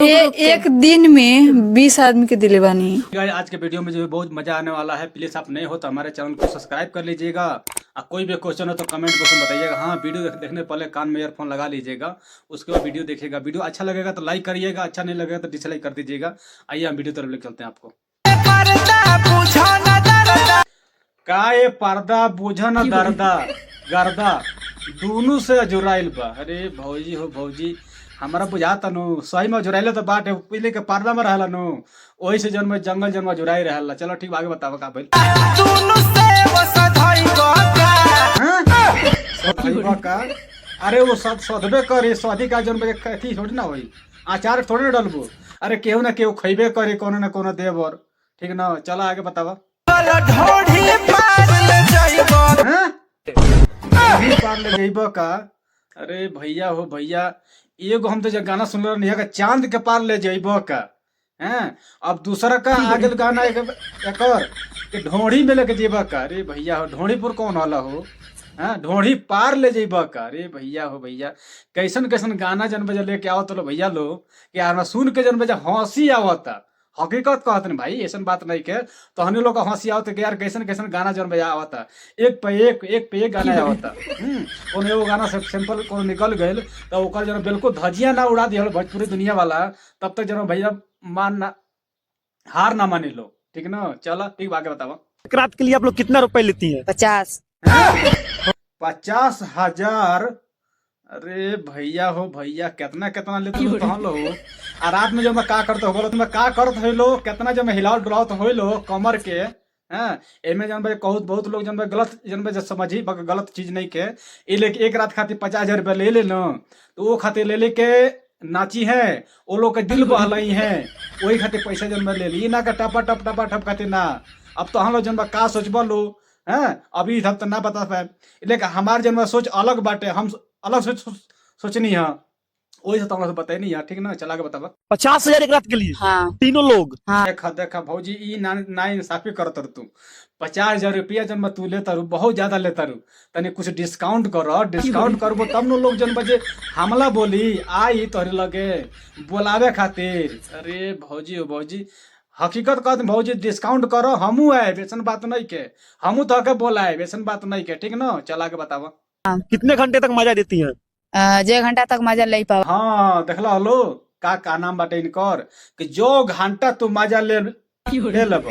एक दिन में 20 आदमी के दिले बानी। आज के वीडियो में जो है बहुत मजा आने वाला है। प्लीज आप नए हो तो हमारे चैनल को सब्सक्राइब कर लीजिएगा। कोई भी क्वेश्चन हो तो कमेंट बॉक्स में बताइएगा। हाँ, वीडियो देखने पहले कान में ईयरफोन लगा लीजिएगा, उसके बाद वीडियो देखिएगा। वीडियो अच्छा लगेगा तो लाइक करिएगा, अच्छा नहीं लगेगा तो डिसलाइक कर दीजिएगा। आइए हम वीडियो तरफ लेकर चलते हैं आपको। का ये पर्दा बुझन दर्दा गर्दा दोनों से जुराइल बा। अरे भौजी हो भौजी, हमारा बुझाता नु सही में जुराइले तो बाटे पहले के पर्दा में रहला नु, वही से जन्म जंगल जन्म जुराई रहला। चलो ठीक, आगे बताओ का भइल। सधइबा का? अरे वो सधबे करे, सधी का जन्म अथी थोड़ी ना होई, आचार थोड़ी ना डलबो। अरे केहू ना केहू खइबे करे, कोनो ना कोनो देवर, ठीक ना। चलो आगे बतावा। पार ले जइबो का? अरे भैया हो भैया, एगो हम तो गाना सुन रहे हैं चांद के पार ले जइबो का हैं। अब दूसरा का आगे गाना एक और कि ढोड़ी में लेके जइबो का। अरे भैया हो, ढोड़ीपुर कौन वाला हो? हाँ, ढोड़ी पार ले जइबो का। अरे भैया हो भैया, कैसन कैसन गाना जन बजे लेके आओ तो लो भैया लो कि यार सुन के जन बजे हंसी आवता। हकीकत कहत नहीं भाई, ऐसा बात नहीं के तो हम लोग हंसी आवत कि यार कैसन कैसन गाना जन बजा आवता। एक पे एक गाना आवता। कोनो एगो गाना से सिंपल कोनो निकल गइल तो ओकर जन बिल्कुल धजिया ना उड़ा दिया भोजपुरी दुनिया वाला, तब तक जन भैया हार ना माने लो, ठीक ना। चलो ठीक, आगे बताओ। एक रात के लिए आप लोग कितना रुपए लेती हैं? 50। 50,000? अरे भैया हो भैया, कितना कितना लेते हो तहाँ लो। आ रात में जब मैं का करते हो तुम्हें का करत हो लो, कितना जब मैं हिलाओ डुलाओ तो हो लो कमर के। हाँ, एमे जन भाई कहूँ बहुत लोग जन भाई गलत जन भाई समझी गलत चीज नहीं के। ये लेके एक रात खातिर 50,000 रुपया ले ले लो, तो वो खातिर ले लेके नाची है, वो लोग के दिल बहलाई है, वही खातिर पैसा जन भाई ले ली ना का टपा टप खातिर ना। अब तो हम लोग जन भाई का सोचबो लो है, अभी इधर तो ना बता पाए, लेकिन हमारे जन सोच अलग बाटे, हम अलग सोचनी है, वही से तो हम बताई नहीं है, ठीक ना। चला के बतावा। 50,000 एक रात के लिए? हाँ। तीनों लोग? हाँ। देखा भौजी, ई ना इंसाफी करत तू। 50,000 रुपया जन तू लेता रू, बहुत ज्यादा लेता रू, तनी कुछ डिस्काउंट करो। डिस्काउंट करबो तब न लोग जन बजे हमला बोली आई तोहरे लगे बोलावे खातिर। अरे भौजी हो भौजी, हकीकत कहते भौजी डिस्काउंट करो, हमू आए वैसन बात नहीं के, हमू तो के बोलाए वैसन बात नहीं के, ठीक ना। चला के बतावा। कितने घंटे तक मजा देती हैं? 1 घंटा तक मजा ले पाओ। हाँ देखला हलो का नाम बाटे इनकर कि जो घंटा तू मजा ले लेबो,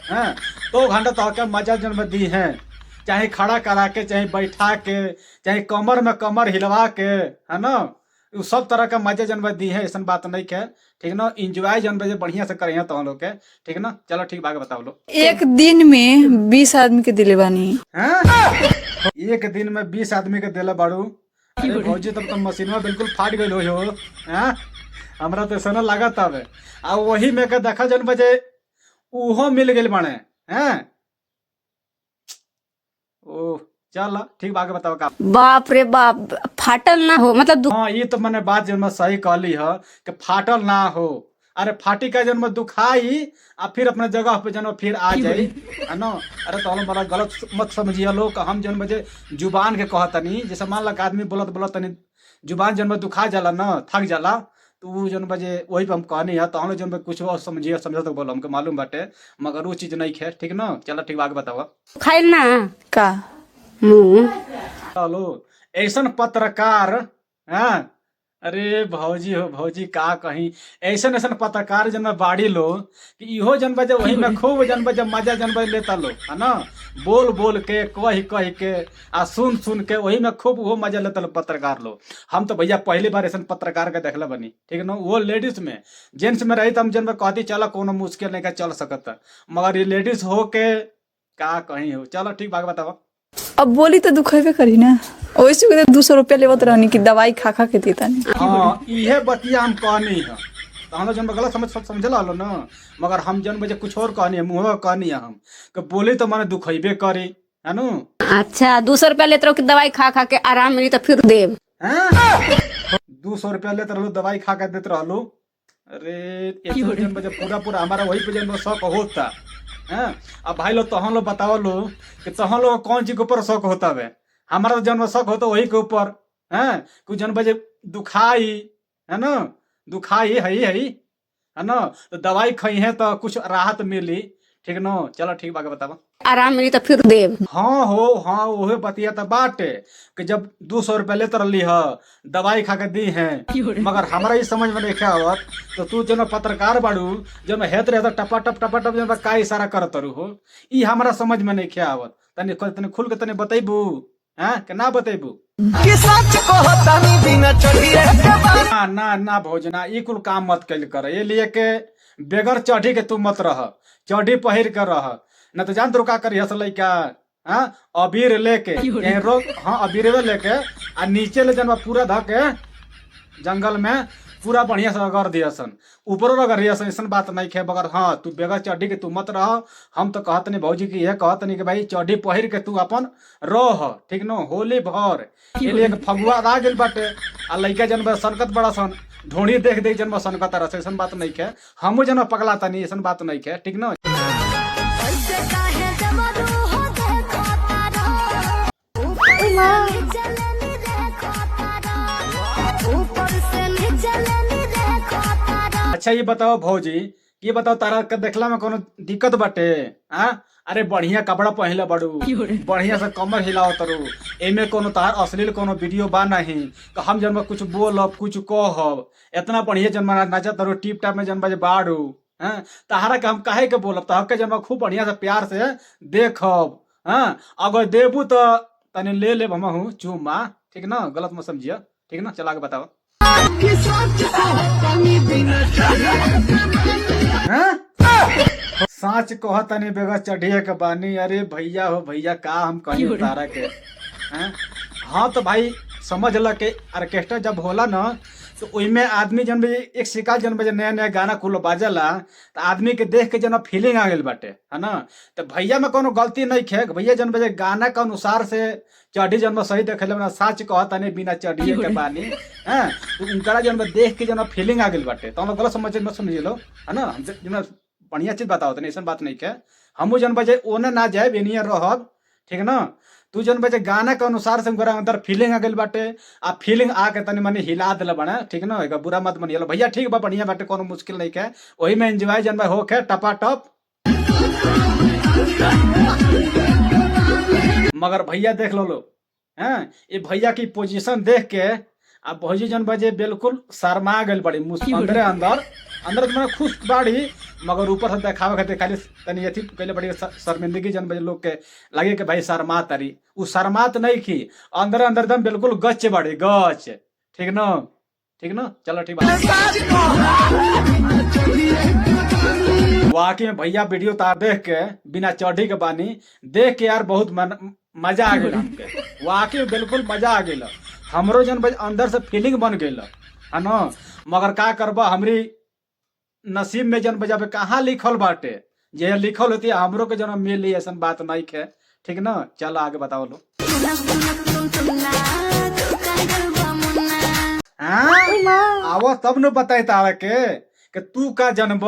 हैं तो घंटा तो के मजा जन्म दी है, चाहे खड़ा करा के, चाहे बैठा के, चाहे कमर में कमर हिलवा के, है ना। उ सब तरह का मजा जन्म दी है, ऐसा बात नहीं के, ठीक ना। इंजॉय जन्म बढ़िया से करे तो हम लोग के, ठीक ना। चलो ठीक, बागे बताओ लो। एक दिन में 20 आदमी के दिले बानी। एक दिन में 20 आदमी के दिले बाड़ू? अरे भौजी, तब तो मशीनवा बिल्कुल फाट गई हो। हैं, हमरा तो ऐसा लागत हवे। आ वही में के देखा जन बजे उहो मिल गइल बाणे हैं। ओ चल ठीक, आगे बताओ का। बाप रे बाप, फाटल ना हो मतलब हाँ, ये तो मैंने बात जन सही कहली है कि फाटल ना हो। अरे फाटी का जन्म दुखाई आ फिर अपने जगह पे जन्म फिर आ जाई, है ना। अरे तो हमारा गलत मत समझिए लोग कि हम जन्म बजे जुबान के कहतनी, जैसे मान ला आदमी बोलत बोलत तनी जुबान जन्म दुखा जाला ना, थक जाला, तो वो जन बजे वही पे हम कहनी है। तो हम लोग जन कुछ और समझिए समझ तो बोलो, हमको मालूम बाटे, मगर वो चीज नहीं खे, ठीक ना। चलो ठीक, आगे बताओ। खाइल ना का मुंह। चलो ऐसन पत्रकार, हाँ। अरे भौजी हो भौजी, का कहीं ऐसन ऐसन पत्रकार जन बाड़ी लो कि इहो जन बजे वही में खूब जन बजे मजा जन बजे लेता लो, है ना। बोल बोल के कह के आ सुन के वही में खूब वो मजा लेता लो पत्रकार लो। हम तो भैया पहली बार ऐसा पत्रकार के देखला बनी, ठीक ना। वो लेडीज में, जेंट्स में रही तो हम जन कहती चलो कोनो मुश्किल नहीं का चल सकता, मगर ये लेडीज हो के का कहीं हो। चलो ठीक, बात बताओ। अब बोली तो दुखेबे करी ना, वैसे के 200 रुपया लेवत रहनी कि दवाई खा खा के देता नहीं। हाँ, इहे बतिया हम कहनी है, तो हम जन गलत समझला लो ना, मगर हम जन बजे कुछ और कहनी है, मुँह कहनी है हम कि बोली तो मैंने दुखेबे करी, है नु। अच्छा, 200 रुपया लेते रहो कि दवाई खा खा के आराम मिली तो फिर देव। 200 रुपया लेते रहलो, दवाई खा के देते रहलो। अरे जन बजे पूरा हमारा वही पे जन शौक होता है। अब भाई लोग तो हम लोग बताओ लो कि तहन लोग कौन चीज के ऊपर शौक होता है। हमारा तो जन्म शौक होता वही के ऊपर है, कुछ जन बजे दुखाई, है ना, दुखाई है है ना। तो दवाई खाई है तो कुछ राहत मिली, ठीक न। चलो ठीक बात बतावा। आराम मिली तो फिर देव। हाँ हो, हाँ वही बतिया तो बाटे कि जब 200 रुपया लेते रही है, दवाई खा के दी है, मगर हमारा ये समझ में नहीं क्या आवत। तो तू जब पत्रकार बाड़ू, जब हेत रहता टपा टप जब का इशारा करत रू हो, ई हमारा समझ में नहीं क्या आवत। तनी तनी खुल के तनी बतेबू, हैं कि ना बतेबू? ना ना ना भौजना, ई कुल काम मत कैल कर। ये लिए के बेगर चढ़ी के तू मत रह, चढ़ी पहिर कर रह, न तो जान तो का करी हस लइका। हाँ अबीर लेके रोक, हाँ अबीर लेके आ नीचे ले जन पूरा धके जंगल में पूरा बढ़िया से रगड़ दिया सन, ऊपरों रगड़ दिया सन। ऐसा बात नहीं खे, मगर हाँ तू बेगर चढ़ी के तू मत रह। हम तो कहत नहीं भौजी की, यह कहत नहीं कि भाई चढ़ी पहिर के तू अपन रह, ठीक न। होली भर ये लिए फगुआ आ गेल बाटे, आ लइका जन सनकत बड़ा सन, ढोड़ी देख देख जन सनकत रह। ऐसा बात नहीं खे, हमू जन पगला तनी, ऐसा बात नहीं खे, ठीक न। अच्छा ये बताओ भौजी, ये बताओ तारा के देखला में कोनो दिक्कत बाटे? हाँ अरे बढ़िया कपड़ा पहनले बड़ू, बढ़िया से कमर हिलाओ तरू, एमे कोनो तार अश्लील कोनो वीडियो बा नहीं कि हम जन्म कुछ बोलब कुछ कहब। इतना बढ़िया जन्म नचा तरू, टिप टाप में जन्म बाड़ू, हाँ तहारा के हम काहे के बोलब? तहके जन्म खूब बढ़िया से प्यार से देखब। हाँ अगर देबू तो तनी ले लेब हमहू चुमा, ठीक ना, गलत मत समझिए, ठीक ना। चला के बताओ। साँच कह तनी बेगर चढ़िए के बानी। अरे भैया हो भैया, का हम कहीं तारा के हैं? हाँ तो भाई समझ ल के ऑर्केस्ट्रा जब होला ना, तो ओइमे आदमी जन भी एक शिकायत जन बजे नया नया गाना कुल बाजला, तो आदमी के देख के जन फीलिंग आ गई बाटे, है ना। तो भैया में कोनो गलती नहीं खे, भैया जन बजे गाना के अनुसार से चढ़ी जन सही देखे ना। साच कहता नहीं बिना चढ़िए के बानी, हैं तो उनका जन देख के जन फीलिंग आ गई बाटे। तो हम गलत समझ मत समझिए लो, है ना। हम जन बढ़िया चीज बताओ तनी, ऐसा बात नहीं खे। हमू जन बजे ओने ना जाए बेनियर रहब, ठीक ना। तू जन बजे गाना के अनुसार से उनका अंदर फीलिंग आ गई बाटे, आ फीलिंग आके तनी मनी हिला दिल बना, ठीक ना। एक बुरा मत बनिए भैया, ठीक बा बढ़िया बाटे, कोनो मुश्किल नहीं है। वही में एंजॉय जन हो के टपा टप। मगर भैया देख लो हैं, ये भैया की पोजीशन देख के अब भौजी जन बजे बिल्कुल शर्मा गई बड़ी, अंदर अंदर अंदर तो मैंने खुश बाड़ी, मगर ऊपर से देखावे खातिर खाली तनी अथी पहले बड़ी शर्मिंदगी जन बजे लोग के लगे कि भाई शर्मा तारी। उ शर्मात नहीं की, अंदर अंदर दम बिल्कुल गच बड़ी गच, ठीक न, ठीक न। चलो ठीक बात। वाकई में भैया वीडियो तार देख के बिना चढ़ी के बानी देख के यार बहुत मजा आ गया हमके, वाकई में बिल्कुल मजा आ गया। हमरो जन अंदर से फीलिंग बन गई, है ना। मगर का करबा, हमरी नसीब में जन बजा पे कहाँ लिखल बाटे, जे लिखल होती हमरो के जन मिली, ऐसा बात नहीं है, ठीक ना। चलो आगे बताओ लो। आवो तब न बताई तारा के तू का जनब।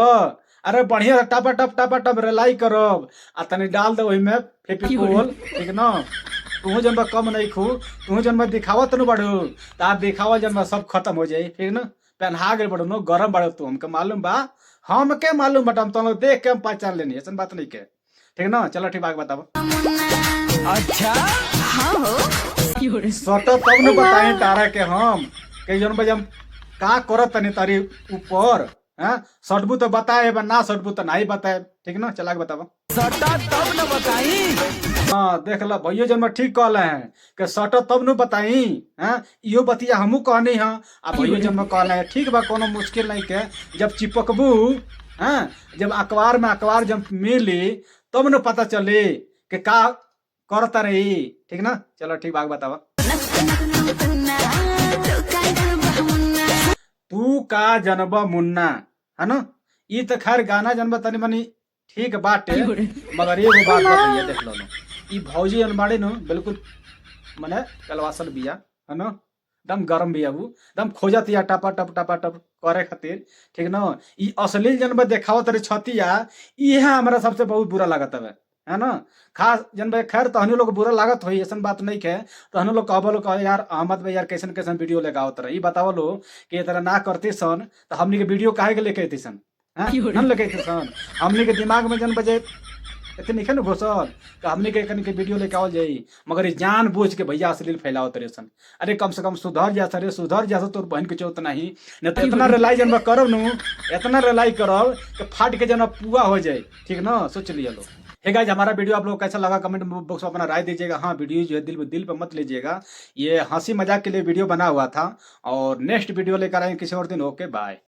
अरे बढ़िया टापा टप रेलाई करब, आ तनी डाल दे ओहि में फेविकोल, ठीक ना। तू जन कम नहीं खू, तू जन दिखावत न बड़ू, तार दिखावा जन सब खत्म हो जाये, ठीक ना। पहना गए बड़ो नो, गरम बड़ो तू, हमके मालूम बा, हम के मालूम बट हम तो देख के हम पहचान लेनी, ऐसा बात नहीं के, ठीक ना। चलो ठीक बात बताओ। अच्छा सटो तब न बताई तारा के हम के जन बजे हम का करत तनी तारी ऊपर, हैं सटबू तो बताए, ना सटबू तो नहीं बताए, ठीक ना। चला के बताओ। सटा तब न बताई। हाँ देख ला भैया जन ठीक कहले हैं कि सटा तब न बताई, हैं इहो बतिया हमू कहनी है, आ भैया जन कहले हैं, ठीक बा कोनो मुश्किल नहीं के। जब चिपकबू, हैं जब अखबार में अखबार जब मिली तब न पता चली कि का करता रही, ठीक ना। चलो ठीक बात बतावा। तू का जनब मुन्ना, है ना। ये तो खैर गाना जनब तनी मनी ठीक बाटे, मगर एगो बात बताइए देख लो, ई भौजी अनबाड़ी न बिल्कुल मने कलवासल बिया, है ना। दम गरम बिया, वो दम खोजत या टपा टप करे खातिर, ठीक ना। ई असली जनब देखाओ तेरे छतिया, ये हमरा सबसे बहुत बुरा लागत है ना। खास जनब खैर तहनी लोग बुरा लागत हो, ऐसा बात नहीं है। तहनी लोग कहबो लोग यार अहमद भाई यार कैसन कैसन वीडियो लेके आवत रहे, बताओ लो कि तरह ना करती सन तो हमनी के वीडियो काहे के लेके अती सन, नन लगे थे सन हमने के दिमाग में जन बजे इतने नहीं न घुसल कि हमने के कन के वीडियो लेके आवल जाई मगर ये जान बूझ के भैया अश्लील फैलाओ तरे सन। अरे कम से कम सुधर जा सरे सुधर जा तोर बहन के चौथ नहीं न तो इतना रिलाई जन करब नु इतना रिलाई करब कि फाट के जन पुआ हो जाए। ठीक ना, सोच लिया लोग। हे गाइस, हमारा वीडियो आप लोग कैसा लगा कमेंट बॉक्स में अपना राय दीजिएगा। हाँ, वीडियो जो है दिल पे मत लीजिएगा, ये हंसी मजाक के लिए वीडियो बना हुआ था और नेक्स्ट वीडियो लेकर आएंगे किसी और दिन। ओके बाय।